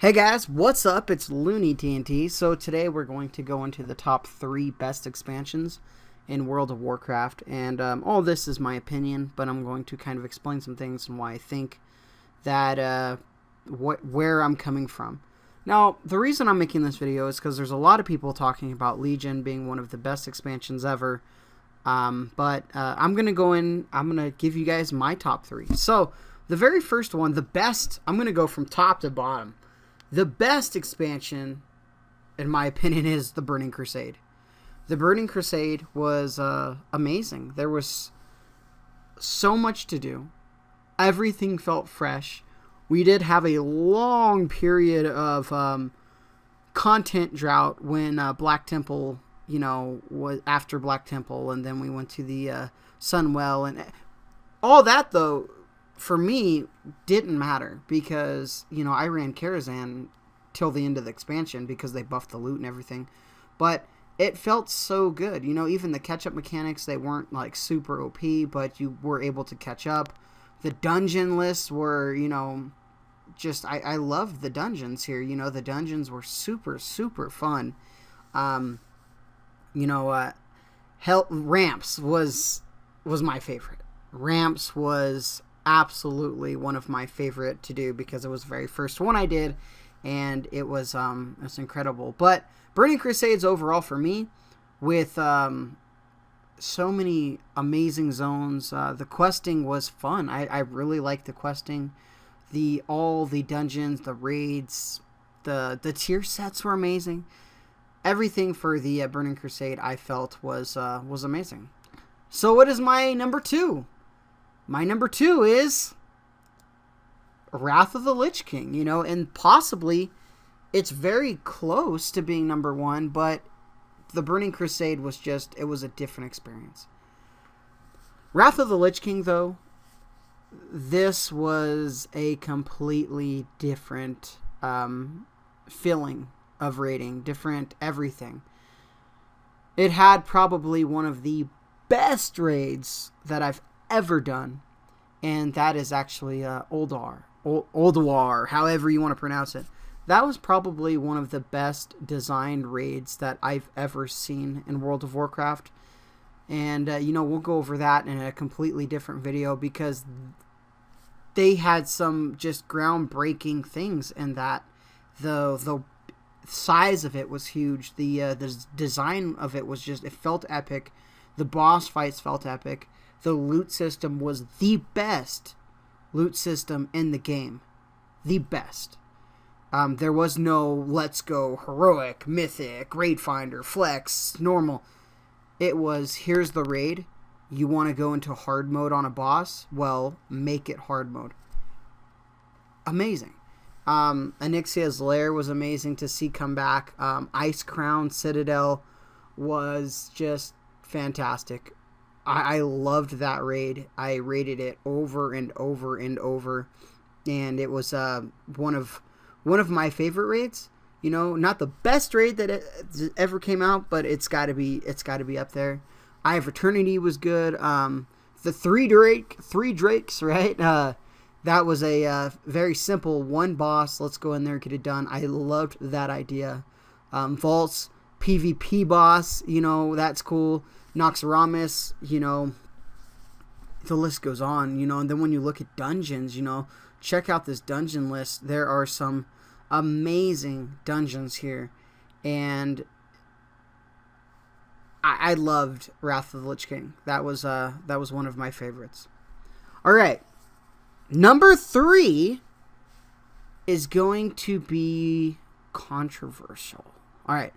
Hey guys, what's up? It's Looney TNT. So today we're going to go into the top 3 best expansions in World of Warcraft, and all this is my opinion, but I'm going to kind of explain some things and why I think that where I'm coming from. Now, the reason I'm making this video is because there's a lot of people talking about Legion being one of the best expansions ever, but I'm going to go in, I'm going to give you guys my top 3. So, the very first one, the best, I'm going to go from top to bottom. The best expansion, in my opinion, is the Burning Crusade. The Burning Crusade was amazing. There was so much to do. Everything felt fresh. We did have a long period of content drought when Black Temple, was after Black Temple, and then we went to the Sunwell, and all that, though, for me, didn't matter because, I ran Karazhan till the end of the expansion because they buffed the loot and everything. But it felt so good. Even the catch-up mechanics, they weren't, super OP, but you were able to catch up. The dungeon lists were, I loved the dungeons here. The dungeons were super, super fun. Ramps was my favorite. Ramps was absolutely one of my favorite to do because it was the very first one I did, and it was incredible. But Burning Crusades overall for me, with so many amazing zones, the questing was fun. I really liked the questing, all the dungeons, the raids, the tier sets were amazing. Everything for the Burning Crusade I felt was amazing. So what is my number 2? My number 2 is Wrath of the Lich King, and possibly it's very close to being number 1, but the Burning Crusade was it was a different experience. Wrath of the Lich King, though, this was a completely different feeling of raiding, different everything. It had probably one of the best raids that I've ever done, and that is actually Ulduar, however you want to pronounce it. That was probably one of the best designed raids that I've ever seen in World of Warcraft, and we'll go over that in a completely different video because they had some just groundbreaking things in that. The size of it was huge. The design of it was it felt epic. The boss fights felt epic. The loot system was the best loot system in the game. The best. There was no let's go heroic, mythic, raid finder, flex, normal. It was, here's the raid. You want to go into hard mode on a boss? Well, make it hard mode. Amazing. Anixia's Lair was amazing to see come back. Ice Crown Citadel was just fantastic. I loved that raid. I raided it over and over and over, and it was one of my favorite raids. Not the best raid that ever came out, but it's got to be up there. Eye of Eternity was good. The three drakes, right? That was a very simple one boss. Let's go in there and get it done. I loved that idea. Vaults PvP boss, that's cool. Noxramas, the list goes on, and then when you look at dungeons, check out this dungeon list. There are some amazing dungeons here, and I loved Wrath of the Lich King. That was one of my favorites. All right, number 3 is going to be controversial. All right,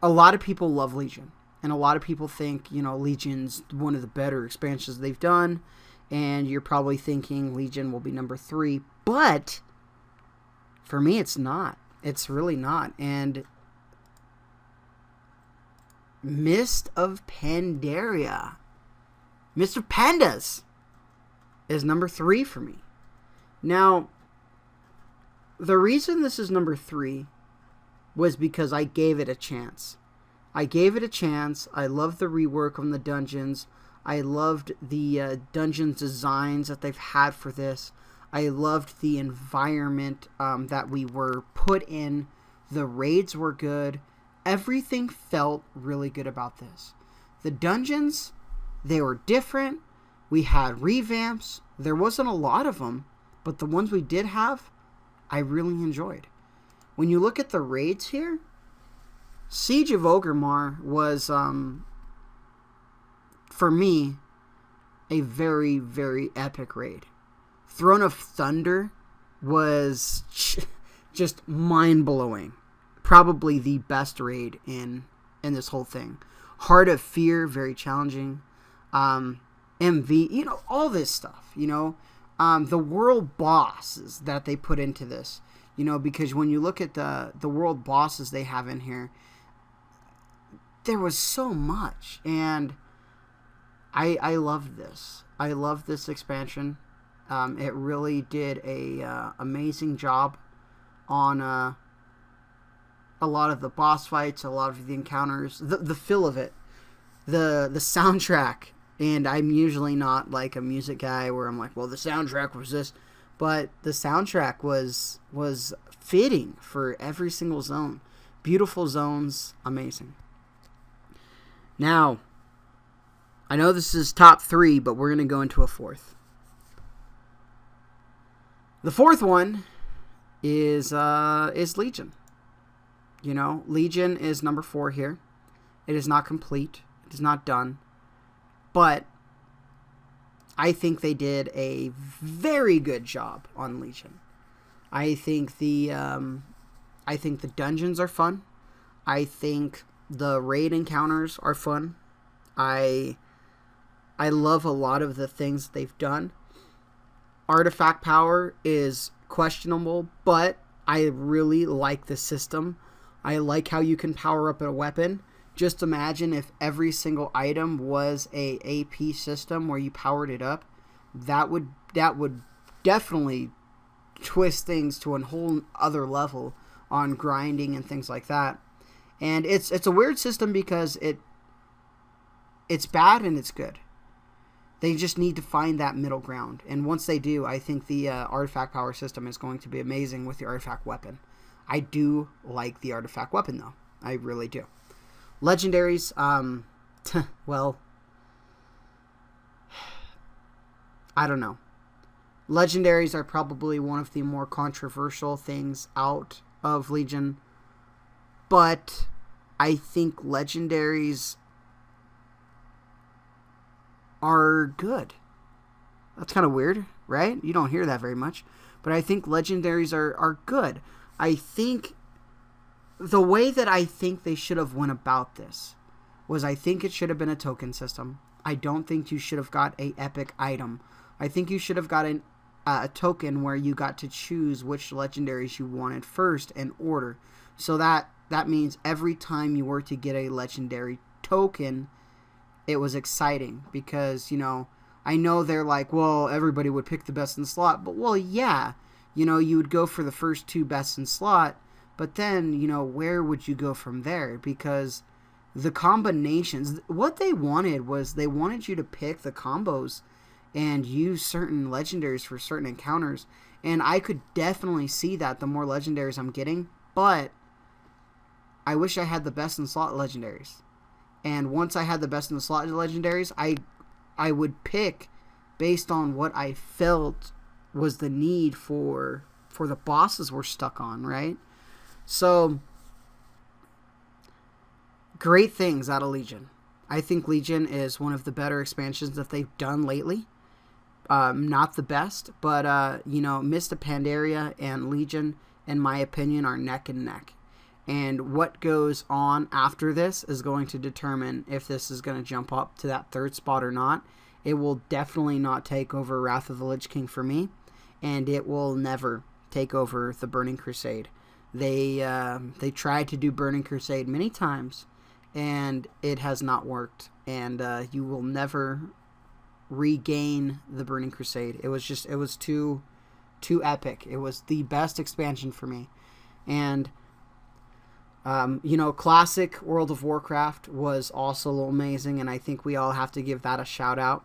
a lot of people love Legion, and a lot of people think, Legion's one of the better expansions they've done, and you're probably thinking Legion will be number 3, but for me, it's not. It's really not, and Mist of Pandaria, Mist of Pandas, is number 3 for me. Now, the reason this is number 3 was because I gave it a chance. I loved the rework on the dungeons. I loved the dungeons designs that they've had for this. I loved the environment that we were put in. The raids were good. Everything felt really good about this. The dungeons, they were different. We had revamps. There wasn't a lot of them, but the ones we did have, I really enjoyed. When you look at the raids here, Siege of Orgrimmar was, for me, a very, very epic raid. Throne of Thunder was just mind-blowing. Probably the best raid in this whole thing. Heart of Fear, very challenging. MV, all this stuff, the world bosses that they put into this, because when you look at the world bosses they have in here, there was so much, and I loved this. I loved this expansion. It really did a amazing job on a lot of the boss fights, a lot of the encounters, the feel of it, the soundtrack. And I'm usually not like a music guy where I'm like, well, the soundtrack was this, but the soundtrack was fitting for every single zone. Beautiful zones, amazing. Now, I know this is top 3, but we're going to go into a 4th. The 4th one is Legion. Legion is number 4 here. It is not complete. It is not done. But I think they did a very good job on Legion. I think the dungeons are fun. I think the raid encounters are fun. I love a lot of the things they've done. Artifact power is questionable, but I really like the system. I like how you can power up a weapon. Just imagine if every single item was a AP system where you powered it up. That would definitely twist things to a whole other level on grinding and things like that. And it's a weird system because it's bad and it's good. They just need to find that middle ground. And once they do, I think the artifact power system is going to be amazing with the artifact weapon. I do like the artifact weapon, though. I really do. Legendaries, well, I don't know. Legendaries are probably one of the more controversial things out of Legion. But I think legendaries are good. That's kind of weird, right? You don't hear that very much. But I think legendaries are good. I think the way that I think they should have went about this was I think it should have been a token system. I don't think you should have got a epic item. I think you should have got a token where you got to choose which legendaries you wanted first in order. So that means every time you were to get a legendary token, it was exciting because, I know they're like, well, everybody would pick the best in slot. But, well, yeah, you would go for the first 2 best in slot. But then, where would you go from there? Because the combinations, what they wanted was they wanted you to pick the combos and use certain legendaries for certain encounters. And I could definitely see that the more legendaries I'm getting. But I wish I had the best in slot legendaries. And once I had the best in the slot legendaries, I would pick based on what I felt was the need for the bosses we're stuck on, right? So, great things out of Legion. I think Legion is one of the better expansions that they've done lately. Not the best, but, Mist of Pandaria and Legion, in my opinion, are neck and neck. And what goes on after this is going to determine if this is going to jump up to that 3rd spot or not. It will definitely not take over Wrath of the Lich King for me, and it will never take over the Burning Crusade. They tried to do Burning Crusade many times, and it has not worked. And you will never regain the Burning Crusade. It was too epic. It was the best expansion for me. And classic World of Warcraft was also amazing, and I think we all have to give that a shout out.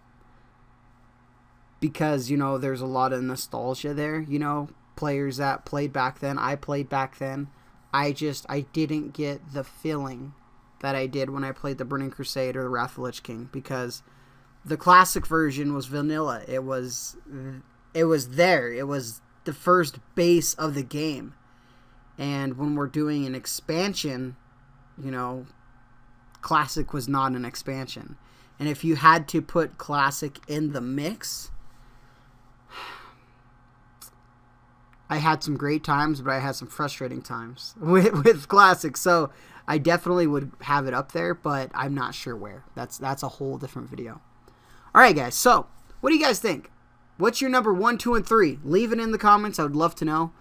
because, you know, there's a lot of nostalgia there, you know, players that played back then. I played back then. I didn't get the feeling that I did when I played the Burning Crusade or the Wrath of the Lich King, because the classic version was vanilla. It was there. It was the first base of the game. And when we're doing an expansion, you know, classic was not an expansion. And if you had to put classic in the mix, I had some great times, but I had some frustrating times with classic. So I definitely would have it up there, but I'm not sure where. That's a whole different video. All right, guys. So what do you guys think? What's your number 1, 2, and 3? Leave it in the comments. I would love to know.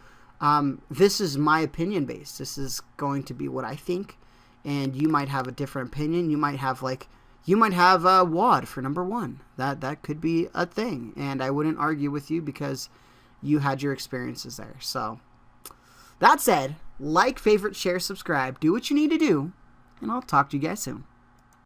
This is my opinion based. This is going to be what I think, and you might have a different opinion. You might have WoD for number 1. That could be a thing, and I wouldn't argue with you because you had your experiences there. So that said, like, favorite, share, subscribe, do what you need to do, and I'll talk to you guys soon.